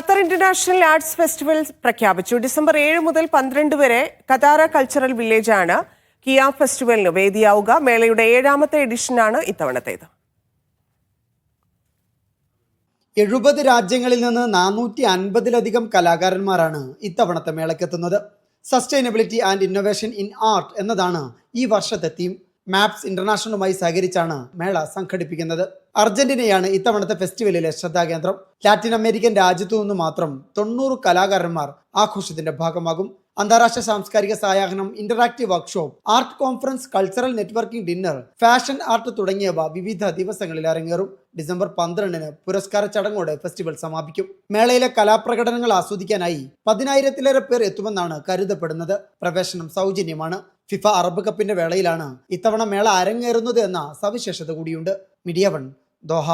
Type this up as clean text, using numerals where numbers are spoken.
Qatar international arts festival പ്രഖ്യാപിച്ചു. December 7 മുതൽ 12 വരെ ഖതാറ കൾച്ചറൽ വില്ലേജാണ് കിയ ഫെസ്റ്റിവലിന് വേദിയാവുക. മേളയുടെ 7ാമത്തെ എഡിഷനാണ് ഇത്തവണത്തേത്. 70 രാജ്യങ്ങളിൽ നിന്ന് 450-ലധികം കലാകാരന്മാരാണ് ഇത്തവണത്തെ മേളയ്ക്കെത്തുന്നത്. Sustainability and innovation in art എന്നതാണ് ഈ വർഷത്തെ തീം. മാപ്സ് ഇന്റർനാഷണലുമായി സഹകരിച്ചാണ് മേള സംഘടിപ്പിക്കുന്നത്. അർജന്റീനയാണ് ഇത്തവണത്തെ ഫെസ്റ്റിവലിലെ ശ്രദ്ധാകേന്ദ്രം. ലാറ്റിൻ അമേരിക്കൻ രാജ്യത്തു നിന്ന് മാത്രം 90 കലാകാരന്മാർ ആഘോഷത്തിന്റെ ഭാഗമാകും. അന്താരാഷ്ട്ര സാംസ്കാരിക സായാഹ്നം, interactive workshop, art conference, cultural networking dinner, fashion art തുടങ്ങിയവ വിവിധ ദിവസങ്ങളിൽ അരങ്ങേറും. ഡിസംബർ 12-ന് പുരസ്കാര ചടങ്ങോടെ ഫെസ്റ്റിവൽ സമാപിക്കും. മേളയിലെ കലാപ്രകടനങ്ങൾ ആസ്വദിക്കാനായി 10,000-ലേറെ പേർ എത്തുമെന്നാണ് കരുതപ്പെടുന്നത്. പ്രവേശനം സൗജന്യമാണ്. ഫിഫ അറബ് കപ്പിന്റെ വേളയിലാണ് ഇത്തവണ മേള അരങ്ങേറുന്നത് എന്ന സവിശേഷത കൂടിയുണ്ട്. Media 1, Doha.